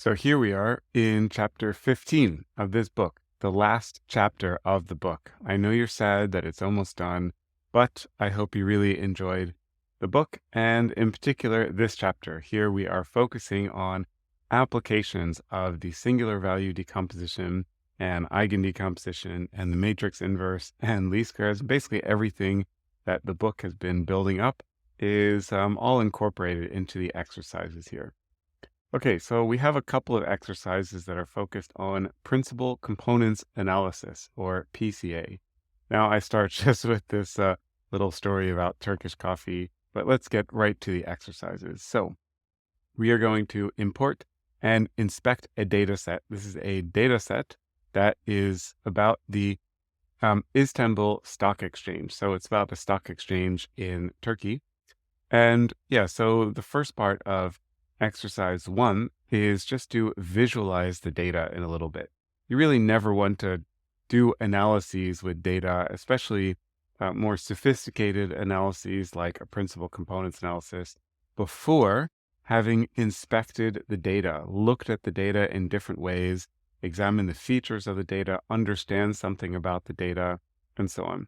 So here we are in chapter 15 of this book, the last chapter of the book. I know you're sad that it's almost done, but I hope you really enjoyed the book, and in particular, this chapter. Here we are focusing on applications of the singular value decomposition and eigendecomposition and the matrix inverse and least squares. Basically everything that the book has been building up is all incorporated into the exercises here. Okay, so we have a couple of exercises that are focused on principal components analysis, or PCA. Now, I start just with this little story about Turkish coffee, but let's get right to the exercises. So we are going to import and inspect a data set. This is a data set that is about the Istanbul Stock Exchange. So it's about the stock exchange in Turkey. And yeah, so the first part of exercise 1 is just to visualize the data in a little bit. You really never want to do analyses with data, especially more sophisticated analyses like a principal components analysis, before having inspected the data, looked at the data in different ways, examined the features of the data, understand something about the data, and so on.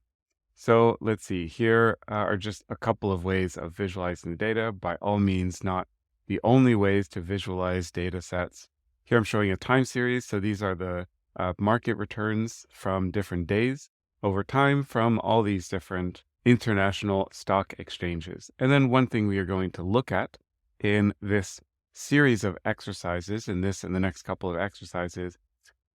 So let's see, here are just a couple of ways of visualizing the data. By all means, not the only ways to visualize data sets. Here I'm showing a time series. So these are the market returns from different days over time from all these different international stock exchanges. And then one thing we are going to look at in this series of exercises, in this and the next couple of exercises,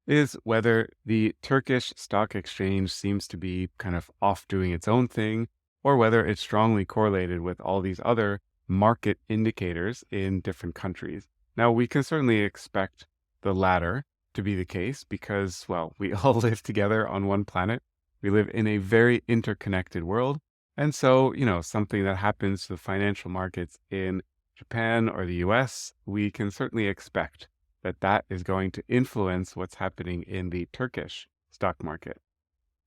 is whether the Turkish stock exchange seems to be kind of off doing its own thing, or whether it's strongly correlated with all these other market indicators in different countries. Now, we can certainly expect the latter to be the case because, well, we all live together on one planet. We live in a very interconnected world. And so, something that happens to the financial markets in Japan or the US, we can certainly expect that is going to influence what's happening in the Turkish stock market.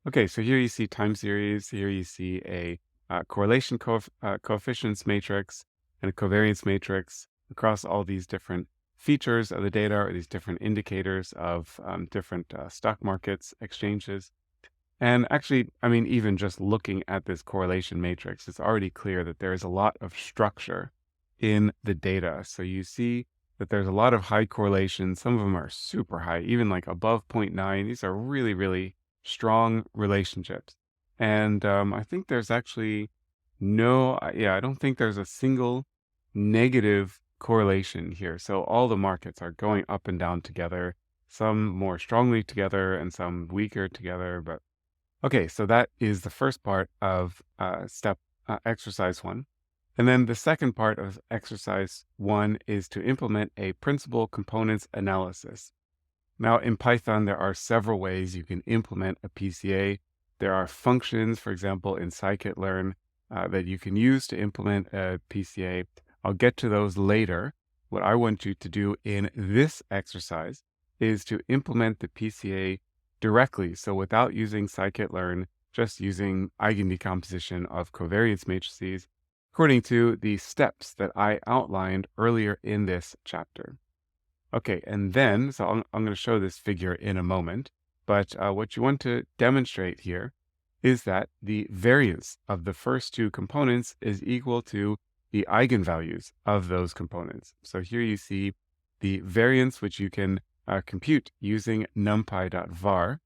Okay, so here you see time series. Here you see a correlation coefficients matrix and a covariance matrix across all these different features of the data, or these different indicators of different stock markets, exchanges. And actually, even just looking at this correlation matrix, it's already clear that there is a lot of structure in the data. So you see that there's a lot of high correlation. Some of them are super high, even like above 0.9. These are really, really strong relationships. And I think there's actually I don't think there's a single negative correlation here. So all the markets are going up and down together, some more strongly together and some weaker together. But okay, so that is the first part of exercise 1. And then the second part of exercise 1 is to implement a principal components analysis. Now, in Python, there are several ways you can implement a PCA. There are functions, for example, in scikit-learn that you can use to implement a PCA. I'll get to those later. What I want you to do in this exercise is to implement the PCA directly. So without using scikit-learn, just using eigendecomposition of covariance matrices, according to the steps that I outlined earlier in this chapter. Okay, and then, so I'm going to show this figure in a moment, but what you want to demonstrate here is that the variance of the first two components is equal to the eigenvalues of those components. So here you see the variance, which you can compute using numpy.var.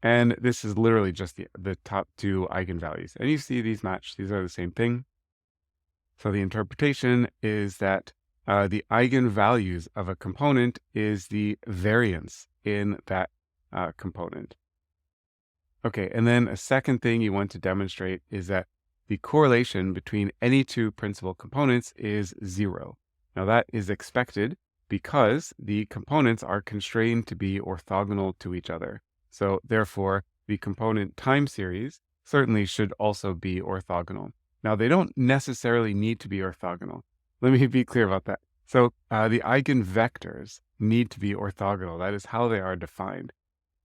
And this is literally just the top two eigenvalues. And you see these match. These are the same thing. So the interpretation is that the eigenvalues of a component is the variance in that component. Okay, and then a second thing you want to demonstrate is that the correlation between any two principal components is 0. Now that is expected because the components are constrained to be orthogonal to each other. So therefore, the component time series certainly should also be orthogonal. Now, they don't necessarily need to be orthogonal. Let me be clear about that. So the eigenvectors need to be orthogonal. That is how they are defined.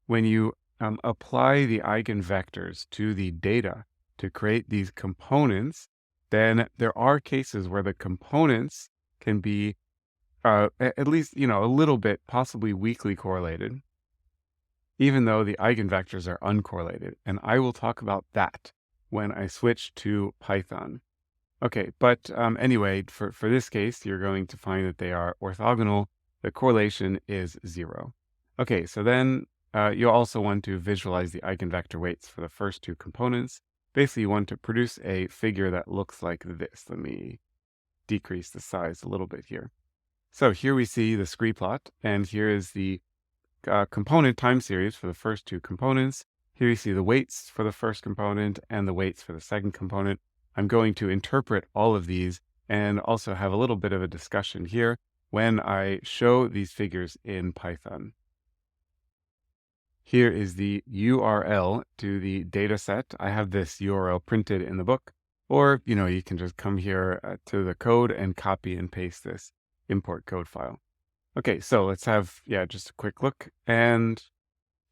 When you apply the eigenvectors to the data to create these components, then there are cases where the components can be at least, a little bit, possibly weakly correlated, even though the eigenvectors are uncorrelated. And I will talk about that when I switch to Python. Okay, but anyway, for this case, you're going to find that they are orthogonal. The correlation is 0. Okay, so then you'll also want to visualize the eigenvector weights for the first two components. Basically, you want to produce a figure that looks like this. Let me decrease the size a little bit here. So here we see the scree plot, and here is the component time series for the first two components. Here you see the weights for the first component and the weights for the second component. I'm going to interpret all of these and also have a little bit of a discussion here when I show these figures in Python. Here is the URL to the data set. I have this URL printed in the book, or, you can just come here to the code and copy and paste this import code file. Okay, so let's have, just a quick look, and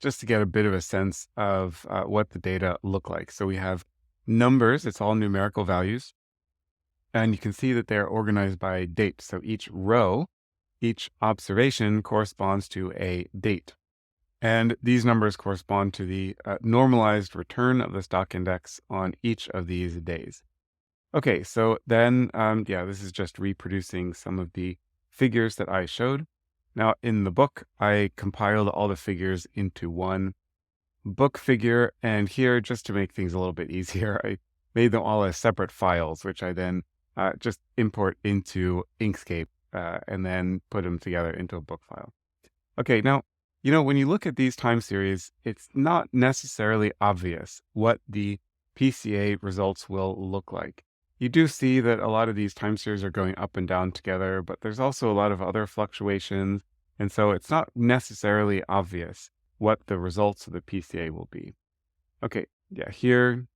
just to get a bit of a sense of what the data look like. So we have numbers, it's all numerical values, and you can see that they're organized by date. So each row, each observation corresponds to a date. And these numbers correspond to the normalized return of the stock index on each of these days. Okay, so then, this is just reproducing some of the figures that I showed. Now, in the book, I compiled all the figures into one book figure, and here, just to make things a little bit easier, I made them all as separate files, which I then just import into Inkscape and then put them together into a book file. Okay, now, when you look at these time series, it's not necessarily obvious what the PCA results will look like. You do see that a lot of these time series are going up and down together, but there's also a lot of other fluctuations, and so it's not necessarily obvious what the results of the PCA will be. Okay, here,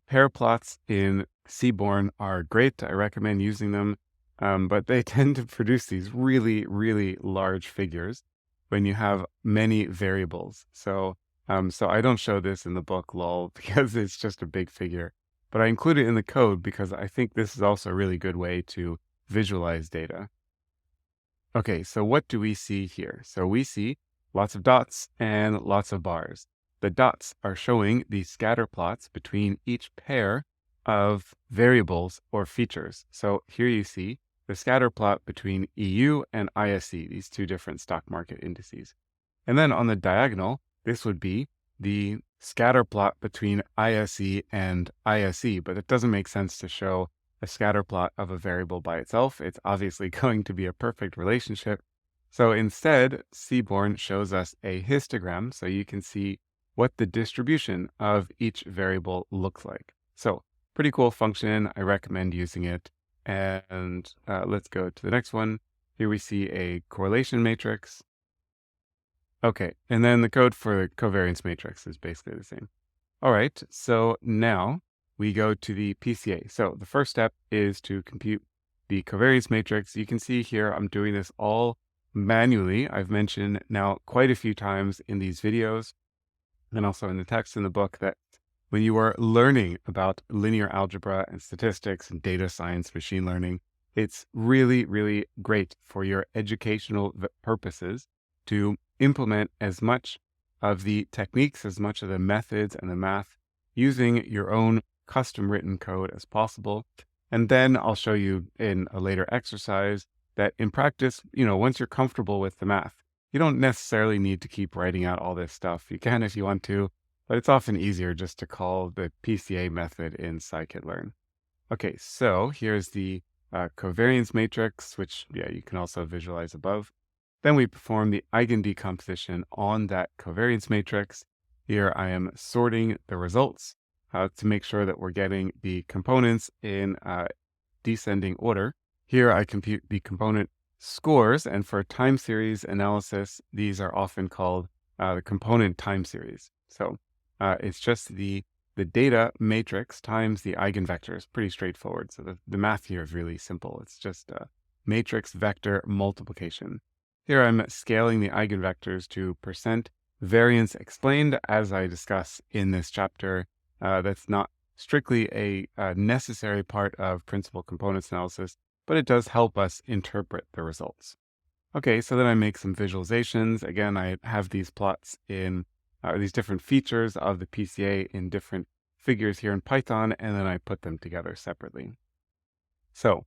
pair plots in Seaborn are great. I recommend using them, but they tend to produce these really, really large figures when you have many variables. So I don't show this in the book, lol, because it's just a big figure. But I include it in the code because I think this is also a really good way to visualize data. Okay, so what do we see here? So we see lots of dots and lots of bars. The dots are showing the scatter plots between each pair of variables or features. So here you see the scatter plot between EU and ISE, these two different stock market indices. And then on the diagonal, this would be the scatter plot between ISE and ISE, but it doesn't make sense to show a scatter plot of a variable by itself. It's obviously going to be a perfect relationship. So instead, Seaborn shows us a histogram, so you can see what the distribution of each variable looks like. So pretty cool function. I recommend using it. And let's go to the next one. Here we see a correlation matrix. Okay, and then the code for the covariance matrix is basically the same. All right, so now we go to the PCA. So the first step is to compute the covariance matrix. You can see here I'm doing this all manually. I've mentioned now quite a few times in these videos and also in the text in the book that when you are learning about linear algebra and statistics and data science, machine learning, it's really, really great for your educational purposes to implement as much of the techniques, as much of the methods and the math using your own custom written code as possible. And then I'll show you in a later exercise that in practice, once you're comfortable with the math, you don't necessarily need to keep writing out all this stuff. You can if you want to, but it's often easier just to call the PCA method in scikit-learn. Okay, so here's the covariance matrix, which you can also visualize above. Then we perform the eigendecomposition on that covariance matrix. Here I am sorting the results to make sure that we're getting the components in descending order. Here I compute the component scores, and for time series analysis, these are often called the component time series. So it's just the data matrix times the eigenvectors. Pretty straightforward. So the math here is really simple. It's just matrix vector multiplication. Here I'm scaling the eigenvectors to percent variance explained, as I discuss in this chapter. That's not strictly a necessary part of principal components analysis, but it does help us interpret the results. Okay, so then I make some visualizations. Again, I have these plots in, or these different features of the PCA in different figures here in Python, and then I put them together separately. So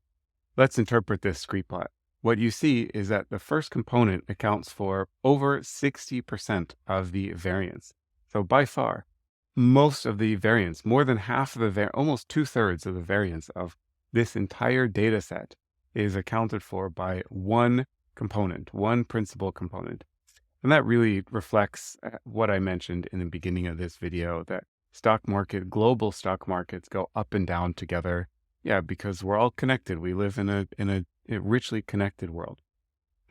let's interpret this scree plot. What you see is that the first component accounts for over 60% of the variance. So by far, most of the variance, more than half of the almost 2/3 of the variance of this entire data set is accounted for by one component, one principal component. And that really reflects what I mentioned in the beginning of this video, that global stock markets go up and down together. Yeah, because we're all connected. We live in a richly connected world.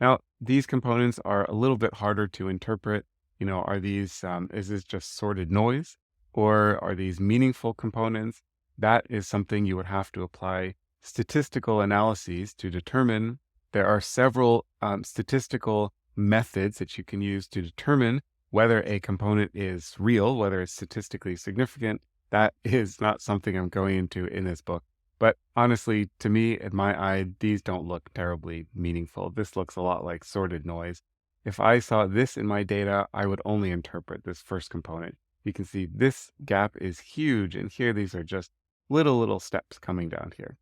Now, these components are a little bit harder to interpret. Are these, is this just sorted noise, or are these meaningful components? That is something you would have to apply statistical analyses to determine. There are several statistical methods that you can use to determine whether a component is real, whether it's statistically significant. That is not something I'm going into in this book. But honestly, to me, in my eye, these don't look terribly meaningful. This looks a lot like sorted noise. If I saw this in my data, I would only interpret this first component. You can see this gap is huge, and here these are just little steps coming down here.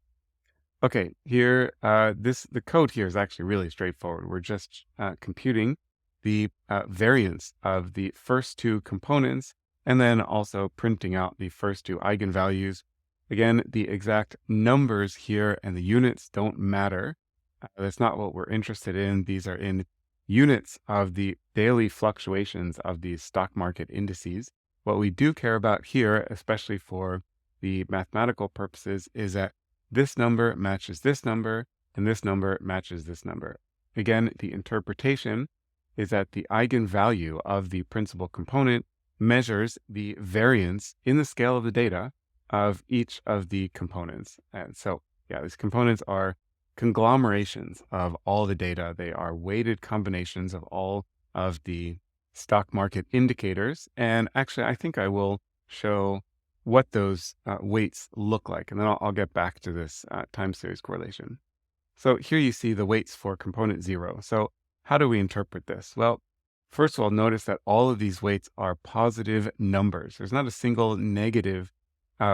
Okay, here, the code here is actually really straightforward. We're just computing the variance of the first two components, and then also printing out the first two eigenvalues. Again, the exact numbers here and the units don't matter. That's not what we're interested in. These are in units of the daily fluctuations of these stock market indices. What we do care about here, especially for the mathematical purposes, is that this number matches this number, and this number matches this number. Again, the interpretation is that the eigenvalue of the principal component measures the variance in the scale of the data of each of the components. And so, yeah, these components are conglomerations of all the data. They are weighted combinations of all of the stock market indicators. And actually, I think I will show what those weights look like. And then I'll get back to this time series correlation. So here you see the weights for component 0. So how do we interpret this? Well, first of all, notice that all of these weights are positive numbers. There's not a single negative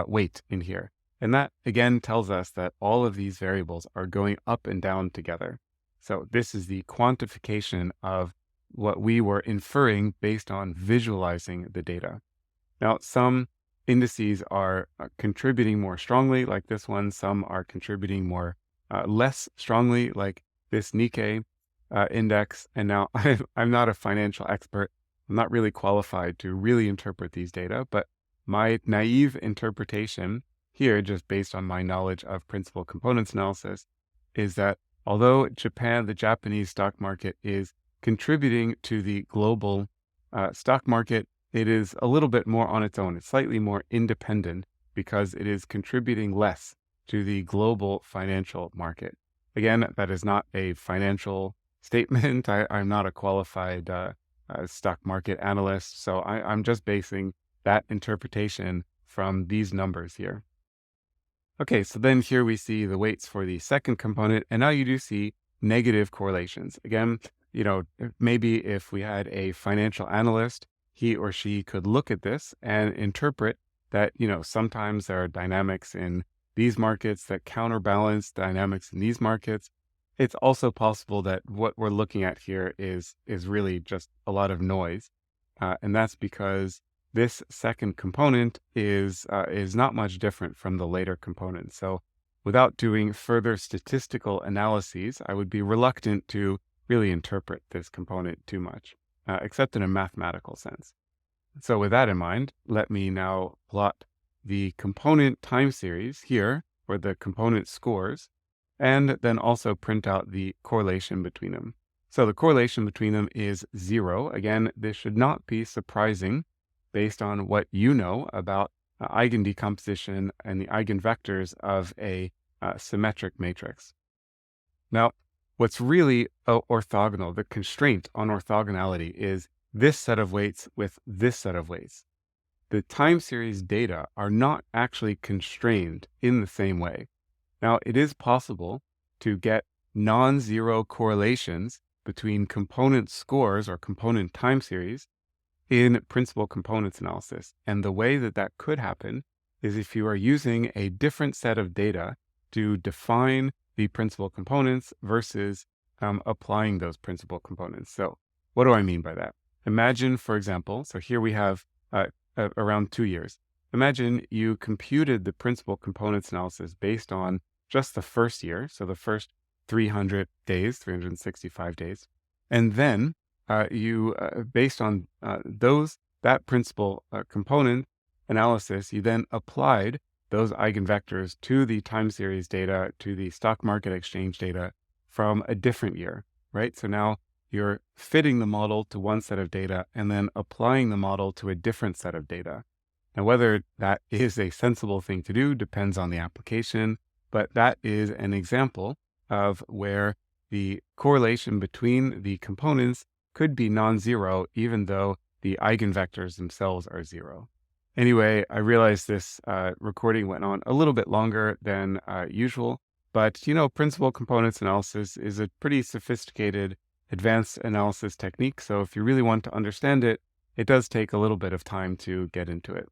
weight in here. And that, again, tells us that all of these variables are going up and down together. So this is the quantification of what we were inferring based on visualizing the data. Now, some indices are contributing more strongly, like this one. Some are contributing more less strongly, like this Nikkei index. And now I'm not a financial expert. I'm not really qualified to really interpret these data, but my naive interpretation here, just based on my knowledge of principal components analysis, is that although the Japanese stock market is contributing to the global stock market, it is a little bit more on its own. It's slightly more independent because it is contributing less to the global financial market. Again, that is not a financial statement. I'm not a qualified stock market analyst, so I'm just basing that interpretation from these numbers here. Okay, so then here we see the weights for the second component, and now you do see negative correlations. Again, maybe if we had a financial analyst, he or she could look at this and interpret that, sometimes there are dynamics in these markets that counterbalance dynamics in these markets. It's also possible that what we're looking at here is really just a lot of noise. And that's because this second component is not much different from the later component. So without doing further statistical analyses, I would be reluctant to really interpret this component too much, except in a mathematical sense. So with that in mind, let me now plot the component time series here, or the component scores, and then also print out the correlation between them. So the correlation between them is 0. Again, this should not be surprising based on what you know about eigendecomposition and the eigenvectors of a symmetric matrix. Now, what's really orthogonal, the constraint on orthogonality, is this set of weights with this set of weights. The time series data are not actually constrained in the same way. Now, it is possible to get non-zero correlations between component scores or component time series in principal components analysis. And the way that that could happen is if you are using a different set of data to define the principal components versus applying those principal components. So what do I mean by that? Imagine, for example, so here we have around 2 years. Imagine you computed the principal components analysis based on just the first year, so the first 300 days, 365 days. And then you, based on that principal component analysis, you then applied those eigenvectors to the time series data, to the stock market exchange data from a different year, right? So now you're fitting the model to one set of data and then applying the model to a different set of data. Now, whether that is a sensible thing to do depends on the application, but that is an example of where the correlation between the components could be non-zero, even though the eigenvectors themselves are zero. Anyway, I realize this recording went on a little bit longer than usual, but principal components analysis is a pretty sophisticated advanced analysis technique. So if you really want to understand it, it does take a little bit of time to get into it.